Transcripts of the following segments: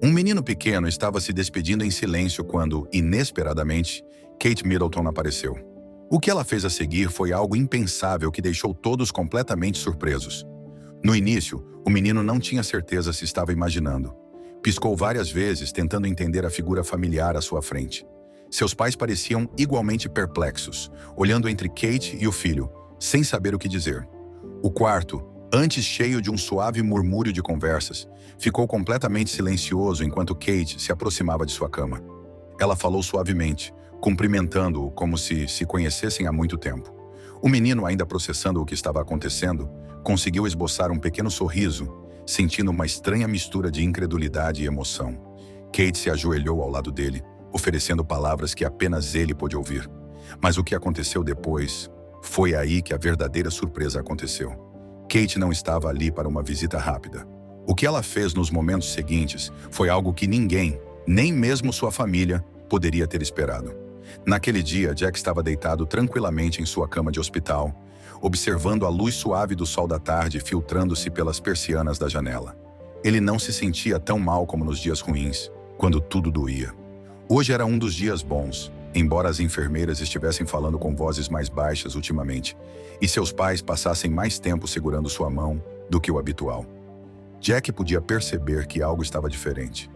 Um menino pequeno estava se despedindo em silêncio quando, inesperadamente, Kate Middleton apareceu. O que ela fez a seguir foi algo impensável que deixou todos completamente surpresos. No início, o menino não tinha certeza se estava imaginando. Piscou várias vezes, tentando entender a figura familiar à sua frente. Seus pais pareciam igualmente perplexos, olhando entre Kate e o filho, sem saber o que dizer. O quarto, antes cheio de um suave murmúrio de conversas, ficou completamente silencioso enquanto Kate se aproximava de sua cama. Ela falou suavemente, cumprimentando-o como se conhecessem há muito tempo. O menino, ainda processando o que estava acontecendo, conseguiu esboçar um pequeno sorriso, sentindo uma estranha mistura de incredulidade e emoção. Kate se ajoelhou ao lado dele, oferecendo palavras que apenas ele pôde ouvir. Mas o que aconteceu depois, foi aí que a verdadeira surpresa aconteceu. Kate não estava ali para uma visita rápida. O que ela fez nos momentos seguintes foi algo que ninguém, nem mesmo sua família, poderia ter esperado. Naquele dia, Jack estava deitado tranquilamente em sua cama de hospital, observando a luz suave do sol da tarde filtrando-se pelas persianas da janela. Ele não se sentia tão mal como nos dias ruins, quando tudo doía. Hoje era um dos dias bons, embora as enfermeiras estivessem falando com vozes mais baixas ultimamente, e seus pais passassem mais tempo segurando sua mão do que o habitual. Jack podia perceber que algo estava diferente.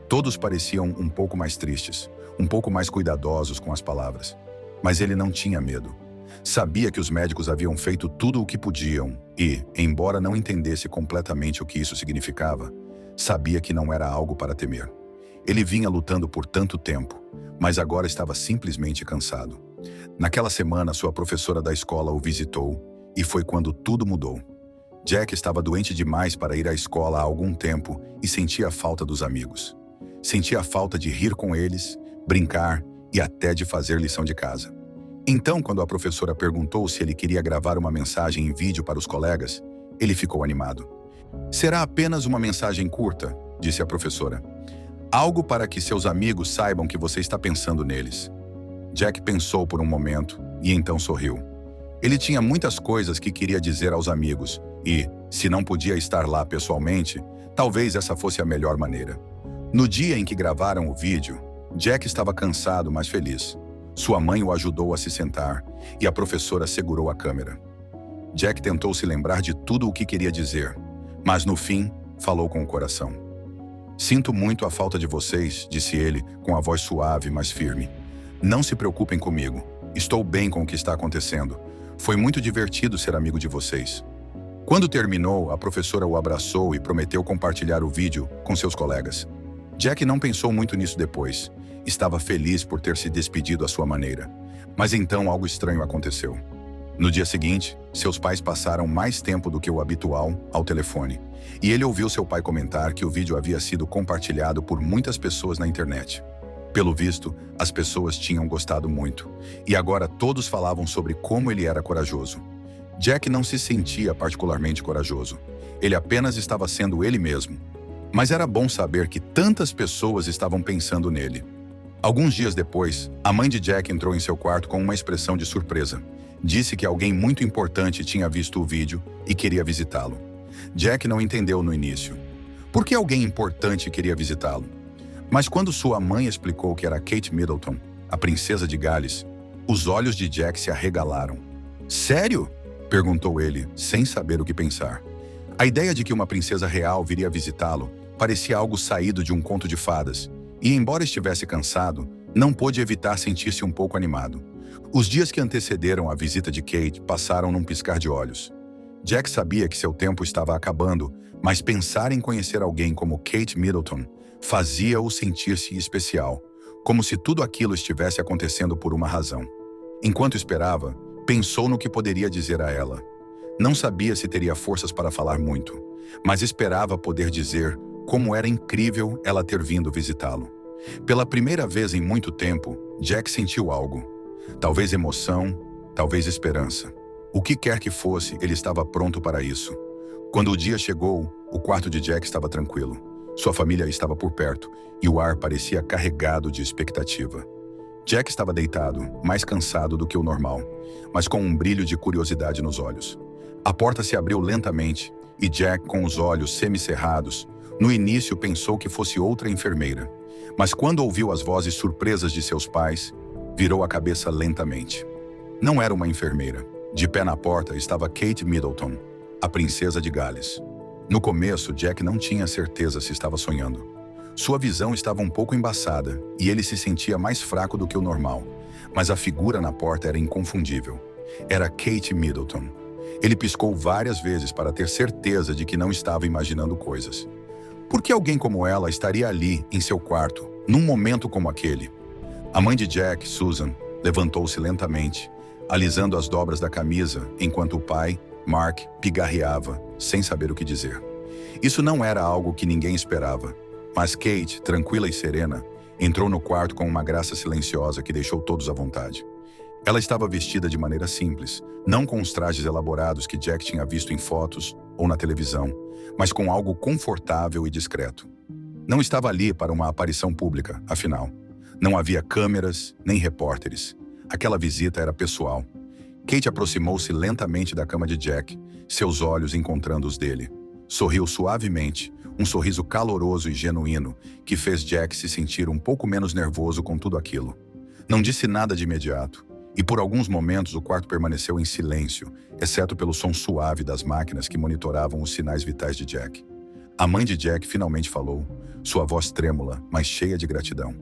Todos pareciam um pouco mais tristes, um pouco mais cuidadosos com as palavras. Mas ele não tinha medo. Sabia que os médicos haviam feito tudo o que podiam e, embora não entendesse completamente o que isso significava, sabia que não era algo para temer. Ele vinha lutando por tanto tempo, mas agora estava simplesmente cansado. Naquela semana, sua professora da escola o visitou e foi quando tudo mudou. Jack estava doente demais para ir à escola há algum tempo e sentia a falta dos amigos. Sentia a falta de rir com eles, brincar e até de fazer lição de casa. Então, quando a professora perguntou se ele queria gravar uma mensagem em vídeo para os colegas, ele ficou animado. "Será apenas uma mensagem curta", disse a professora. "Algo para que seus amigos saibam que você está pensando neles." Jack pensou por um momento e então sorriu. Ele tinha muitas coisas que queria dizer aos amigos e, se não podia estar lá pessoalmente, talvez essa fosse a melhor maneira. No dia em que gravaram o vídeo, Jack estava cansado, mas feliz. Sua mãe o ajudou a se sentar e a professora segurou a câmera. Jack tentou se lembrar de tudo o que queria dizer, mas no fim, falou com o coração. "Sinto muito a falta de vocês", disse ele, com a voz suave, mas firme. "Não se preocupem comigo. Estou bem com o que está acontecendo. Foi muito divertido ser amigo de vocês." Quando terminou, a professora o abraçou e prometeu compartilhar o vídeo com seus colegas. Jack não pensou muito nisso depois. Estava feliz por ter se despedido à sua maneira. Mas então algo estranho aconteceu. No dia seguinte, seus pais passaram mais tempo do que o habitual ao telefone. E ele ouviu seu pai comentar que o vídeo havia sido compartilhado por muitas pessoas na internet. Pelo visto, as pessoas tinham gostado muito. E agora todos falavam sobre como ele era corajoso. Jack não se sentia particularmente corajoso. Ele apenas estava sendo ele mesmo. Mas era bom saber que tantas pessoas estavam pensando nele. Alguns dias depois, a mãe de Jack entrou em seu quarto com uma expressão de surpresa. Disse que alguém muito importante tinha visto o vídeo e queria visitá-lo. Jack não entendeu no início. Por que alguém importante queria visitá-lo? Mas quando sua mãe explicou que era Kate Middleton, a princesa de Gales, os olhos de Jack se arregalaram. "Sério?" perguntou ele, sem saber o que pensar. A ideia de que uma princesa real viria visitá-lo parecia algo saído de um conto de fadas, e embora estivesse cansado, não pôde evitar sentir-se um pouco animado. Os dias que antecederam a visita de Kate passaram num piscar de olhos. Jack sabia que seu tempo estava acabando, mas pensar em conhecer alguém como Kate Middleton fazia-o sentir-se especial, como se tudo aquilo estivesse acontecendo por uma razão. Enquanto esperava, pensou no que poderia dizer a ela. Não sabia se teria forças para falar muito, mas esperava poder dizer como era incrível ela ter vindo visitá-lo. Pela primeira vez em muito tempo, Jack sentiu algo. Talvez emoção, talvez esperança. O que quer que fosse, ele estava pronto para isso. Quando o dia chegou, o quarto de Jack estava tranquilo. Sua família estava por perto e o ar parecia carregado de expectativa. Jack estava deitado, mais cansado do que o normal, mas com um brilho de curiosidade nos olhos. A porta se abriu lentamente e Jack, com os olhos semicerrados, No início pensou que fosse outra enfermeira, mas quando ouviu as vozes surpresas de seus pais, virou a cabeça lentamente. Não era uma enfermeira. De pé na porta estava Kate Middleton, a princesa de Gales. No começo, Jack não tinha certeza se estava sonhando. Sua visão estava um pouco embaçada e ele se sentia mais fraco do que o normal, mas a figura na porta era inconfundível. Era Kate Middleton. Ele piscou várias vezes para ter certeza de que não estava imaginando coisas. Por que alguém como ela estaria ali, em seu quarto, num momento como aquele? A mãe de Jack, Susan, levantou-se lentamente, alisando as dobras da camisa, enquanto o pai, Mark, pigarreava, sem saber o que dizer. Isso não era algo que ninguém esperava, mas Kate, tranquila e serena, entrou no quarto com uma graça silenciosa que deixou todos à vontade. Ela estava vestida de maneira simples, não com os trajes elaborados que Jack tinha visto em fotos ou na televisão, mas com algo confortável e discreto. Não estava ali para uma aparição pública, afinal. Não havia câmeras nem repórteres. Aquela visita era pessoal. Kate aproximou-se lentamente da cama de Jack, seus olhos encontrando os dele. Sorriu suavemente, um sorriso caloroso e genuíno que fez Jack se sentir um pouco menos nervoso com tudo aquilo. Não disse nada de imediato, e por alguns momentos o quarto permaneceu em silêncio, exceto pelo som suave das máquinas que monitoravam os sinais vitais de Jack. A mãe de Jack finalmente falou, sua voz trêmula, mas cheia de gratidão.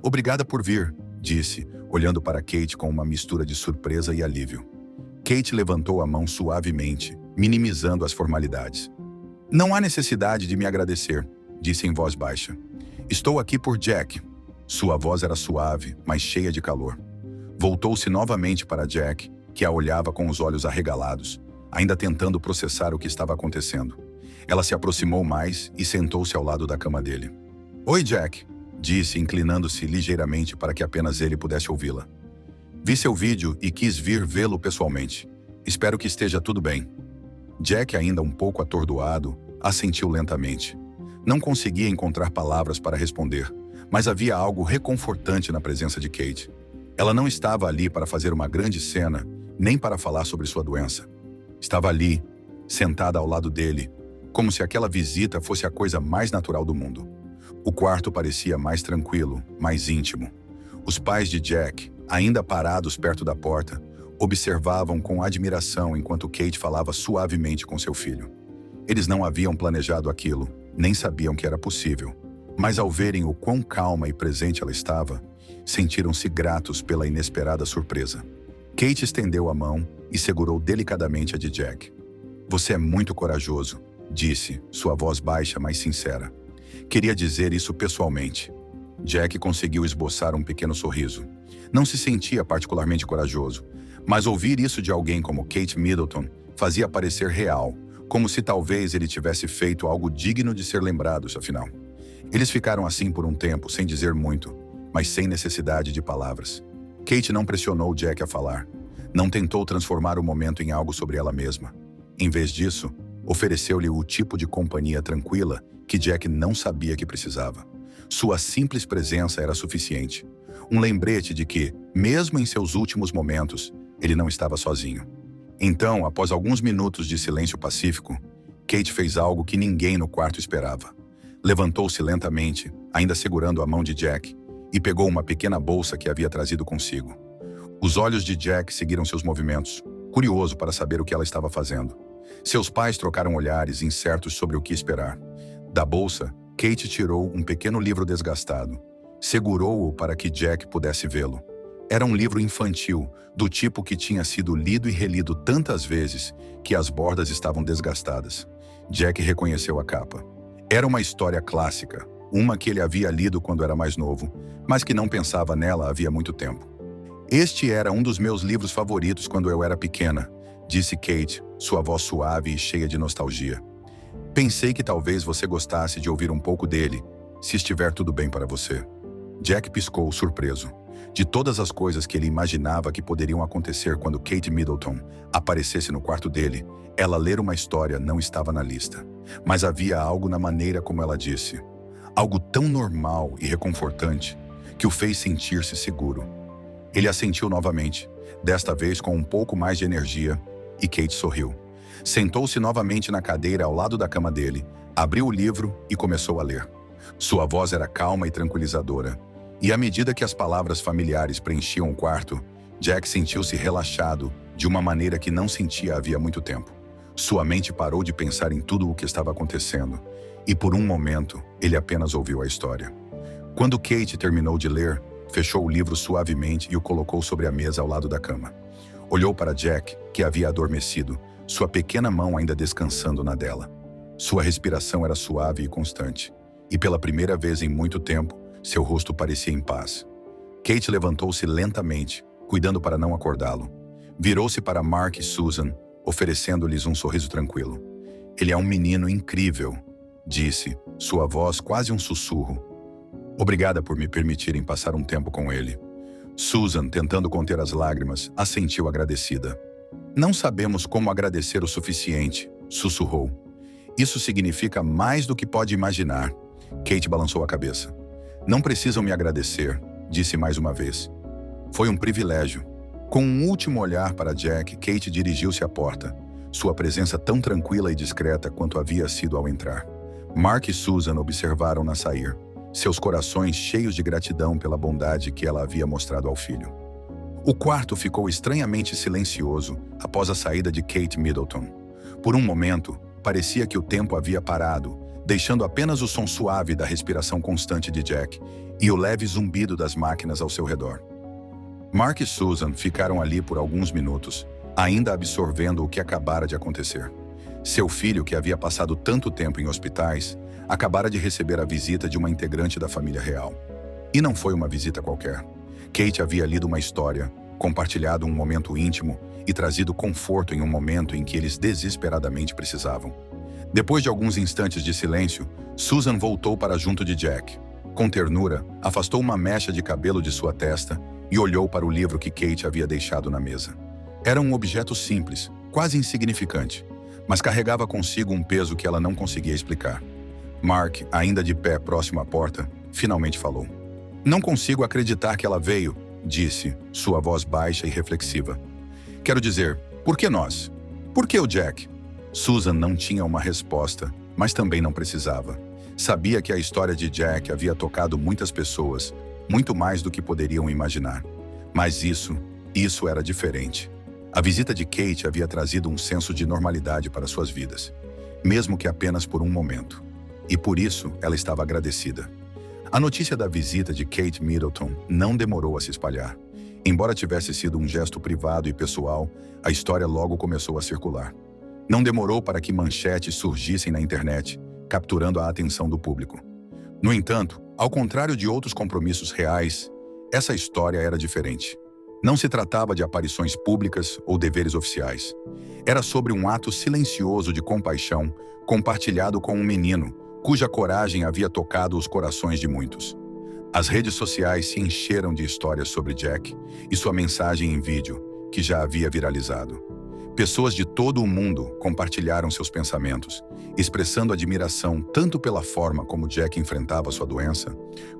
"Obrigada por vir", disse, olhando para Kate com uma mistura de surpresa e alívio. Kate levantou a mão suavemente, minimizando as formalidades. "Não há necessidade de me agradecer", disse em voz baixa. "Estou aqui por Jack." Sua voz era suave, mas cheia de calor. Voltou-se novamente para Jack, que a olhava com os olhos arregalados, ainda tentando processar o que estava acontecendo. Ela se aproximou mais e sentou-se ao lado da cama dele. "Oi, Jack", disse, inclinando-se ligeiramente para que apenas ele pudesse ouvi-la. "Vi seu vídeo e quis vir vê-lo pessoalmente. Espero que esteja tudo bem." Jack, ainda um pouco atordoado, assentiu lentamente. Não conseguia encontrar palavras para responder, mas havia algo reconfortante na presença de Kate. Ela não estava ali para fazer uma grande cena, nem para falar sobre sua doença. Estava ali, sentada ao lado dele, como se aquela visita fosse a coisa mais natural do mundo. O quarto parecia mais tranquilo, mais íntimo. Os pais de Jack, ainda parados perto da porta, observavam com admiração enquanto Kate falava suavemente com seu filho. Eles não haviam planejado aquilo, nem sabiam que era possível, mas ao verem o quão calma e presente ela estava, sentiram-se gratos pela inesperada surpresa. Kate estendeu a mão e segurou delicadamente a de Jack. "Você é muito corajoso", disse, sua voz baixa, mas sincera. "Queria dizer isso pessoalmente." Jack conseguiu esboçar um pequeno sorriso. Não se sentia particularmente corajoso, mas ouvir isso de alguém como Kate Middleton fazia parecer real, como se talvez ele tivesse feito algo digno de ser lembrado, afinal. Eles ficaram assim por um tempo, sem dizer muito, mas sem necessidade de palavras. Kate não pressionou Jack a falar. Não tentou transformar o momento em algo sobre ela mesma. Em vez disso, ofereceu-lhe o tipo de companhia tranquila que Jack não sabia que precisava. Sua simples presença era suficiente. Um lembrete de que, mesmo em seus últimos momentos, ele não estava sozinho. Então, após alguns minutos de silêncio pacífico, Kate fez algo que ninguém no quarto esperava. Levantou-se lentamente, ainda segurando a mão de Jack, e pegou uma pequena bolsa que havia trazido consigo. Os olhos de Jack seguiram seus movimentos, curioso para saber o que ela estava fazendo. Seus pais trocaram olhares, incertos sobre o que esperar. Da bolsa, Kate tirou um pequeno livro desgastado. Segurou-o para que Jack pudesse vê-lo. Era um livro infantil, do tipo que tinha sido lido e relido tantas vezes que as bordas estavam desgastadas. Jack reconheceu a capa. Era uma história clássica, uma que ele havia lido quando era mais novo, mas que não pensava nela havia muito tempo. "Este era um dos meus livros favoritos quando eu era pequena", disse Kate, sua voz suave e cheia de nostalgia. "Pensei que talvez você gostasse de ouvir um pouco dele, se estiver tudo bem para você." Jack piscou, surpreso. De todas as coisas que ele imaginava que poderiam acontecer quando Kate Middleton aparecesse no quarto dele, ela ler uma história não estava na lista. Mas havia algo na maneira como ela disse. Algo tão normal e reconfortante que o fez sentir-se seguro. Ele assentiu novamente, desta vez com um pouco mais de energia, e Kate sorriu. Sentou-se novamente na cadeira ao lado da cama dele, abriu o livro e começou a ler. Sua voz era calma e tranquilizadora, e à medida que as palavras familiares preenchiam o quarto, Jack sentiu-se relaxado de uma maneira que não sentia havia muito tempo. Sua mente parou de pensar em tudo o que estava acontecendo, e por um momento ele apenas ouviu a história. Quando Kate terminou de ler, fechou o livro suavemente e o colocou sobre a mesa ao lado da cama. Olhou para Jack, que havia adormecido, sua pequena mão ainda descansando na dela. Sua respiração era suave e constante, e pela primeira vez em muito tempo, seu rosto parecia em paz. Kate levantou-se lentamente, cuidando para não acordá-lo. Virou-se para Mark e Susan, oferecendo-lhes um sorriso tranquilo. "Ele é um menino incrível", disse, sua voz quase um sussurro. "Obrigada por me permitirem passar um tempo com ele." Susan, tentando conter as lágrimas, assentiu agradecida. "Não sabemos como agradecer o suficiente", sussurrou. "Isso significa mais do que pode imaginar." Kate balançou a cabeça. "Não precisam me agradecer", disse mais uma vez. "Foi um privilégio." Com um último olhar para Jack, Kate dirigiu-se à porta, sua presença tão tranquila e discreta quanto havia sido ao entrar. Mark e Susan observaram-na sair, seus corações cheios de gratidão pela bondade que ela havia mostrado ao filho. O quarto ficou estranhamente silencioso após a saída de Kate Middleton. Por um momento, parecia que o tempo havia parado, deixando apenas o som suave da respiração constante de Jack e o leve zumbido das máquinas ao seu redor. Mark e Susan ficaram ali por alguns minutos, ainda absorvendo o que acabara de acontecer. Seu filho, que havia passado tanto tempo em hospitais, acabara de receber a visita de uma integrante da família real. E não foi uma visita qualquer. Kate havia lido uma história, compartilhado um momento íntimo e trazido conforto em um momento em que eles desesperadamente precisavam. Depois de alguns instantes de silêncio, Susan voltou para junto de Jack. Com ternura, afastou uma mecha de cabelo de sua testa e olhou para o livro que Kate havia deixado na mesa. Era um objeto simples, quase insignificante, mas carregava consigo um peso que ela não conseguia explicar. Mark, ainda de pé próximo à porta, finalmente falou. "Não consigo acreditar que ela veio", disse, sua voz baixa e reflexiva. "Quero dizer, por que nós? Por que o Jack?" Susan não tinha uma resposta, mas também não precisava. Sabia que a história de Jack havia tocado muitas pessoas, muito mais do que poderiam imaginar. Mas isso era diferente. A visita de Kate havia trazido um senso de normalidade para suas vidas, mesmo que apenas por um momento. E por isso ela estava agradecida. A notícia da visita de Kate Middleton não demorou a se espalhar. Embora tivesse sido um gesto privado e pessoal, a história logo começou a circular. Não demorou para que manchetes surgissem na internet, capturando a atenção do público. No entanto, ao contrário de outros compromissos reais, essa história era diferente. Não se tratava de aparições públicas ou deveres oficiais. Era sobre um ato silencioso de compaixão compartilhado com um menino, cuja coragem havia tocado os corações de muitos. As redes sociais se encheram de histórias sobre Jack e sua mensagem em vídeo, que já havia viralizado. Pessoas de todo o mundo compartilharam seus pensamentos, expressando admiração tanto pela forma como Jack enfrentava sua doença,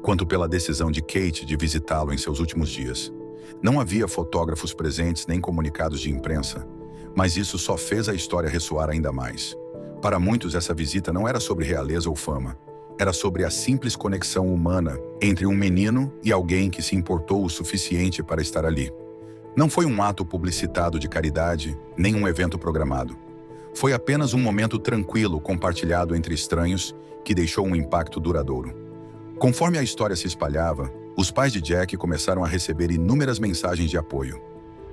quanto pela decisão de Kate de visitá-lo em seus últimos dias. Não havia fotógrafos presentes nem comunicados de imprensa, mas isso só fez a história ressoar ainda mais. Para muitos, essa visita não era sobre realeza ou fama. Era sobre a simples conexão humana entre um menino e alguém que se importou o suficiente para estar ali. Não foi um ato publicitado de caridade, nem um evento programado. Foi apenas um momento tranquilo compartilhado entre estranhos que deixou um impacto duradouro. Conforme a história se espalhava, os pais de Jack começaram a receber inúmeras mensagens de apoio.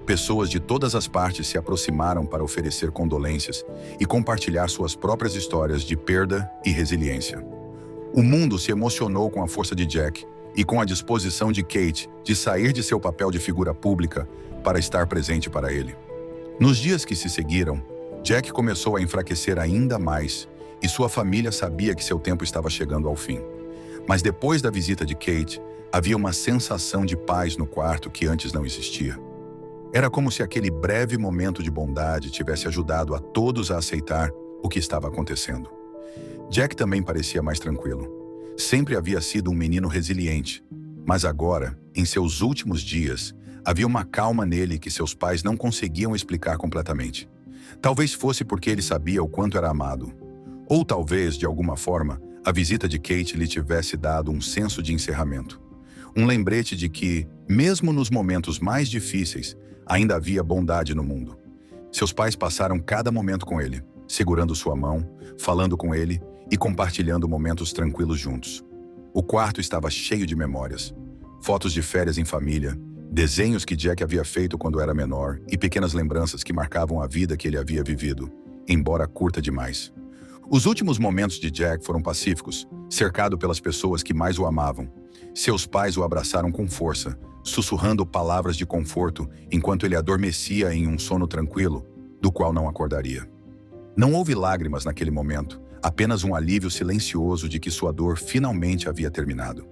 Pessoas de todas as partes se aproximaram para oferecer condolências e compartilhar suas próprias histórias de perda e resiliência. O mundo se emocionou com a força de Jack e com a disposição de Kate de sair de seu papel de figura pública para estar presente para ele. Nos dias que se seguiram, Jack começou a enfraquecer ainda mais e sua família sabia que seu tempo estava chegando ao fim. Mas depois da visita de Kate, havia uma sensação de paz no quarto que antes não existia. Era como se aquele breve momento de bondade tivesse ajudado a todos a aceitar o que estava acontecendo. Jack também parecia mais tranquilo. Sempre havia sido um menino resiliente, mas agora, em seus últimos dias, havia uma calma nele que seus pais não conseguiam explicar completamente. Talvez fosse porque ele sabia o quanto era amado. Ou talvez, de alguma forma, a visita de Kate lhe tivesse dado um senso de encerramento. Um lembrete de que, mesmo nos momentos mais difíceis, ainda havia bondade no mundo. Seus pais passaram cada momento com ele, segurando sua mão, falando com ele e compartilhando momentos tranquilos juntos. O quarto estava cheio de memórias. Fotos de férias em família, desenhos que Jack havia feito quando era menor e pequenas lembranças que marcavam a vida que ele havia vivido, embora curta demais. Os últimos momentos de Jack foram pacíficos, cercado pelas pessoas que mais o amavam. Seus pais o abraçaram com força, sussurrando palavras de conforto enquanto ele adormecia em um sono tranquilo, do qual não acordaria. Não houve lágrimas naquele momento, apenas um alívio silencioso de que sua dor finalmente havia terminado.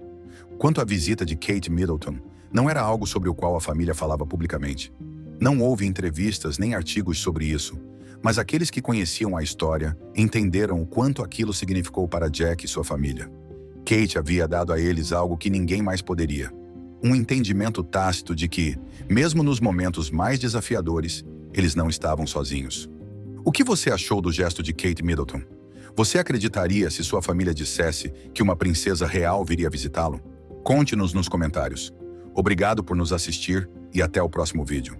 Quanto à visita de Kate Middleton, não era algo sobre o qual a família falava publicamente. Não houve entrevistas nem artigos sobre isso, mas aqueles que conheciam a história entenderam o quanto aquilo significou para Jack e sua família. Kate havia dado a eles algo que ninguém mais poderia. Um entendimento tácito de que, mesmo nos momentos mais desafiadores, eles não estavam sozinhos. O que você achou do gesto de Kate Middleton? Você acreditaria se sua família dissesse que uma princesa real viria visitá-lo? Conte-nos nos comentários. Obrigado por nos assistir e até o próximo vídeo.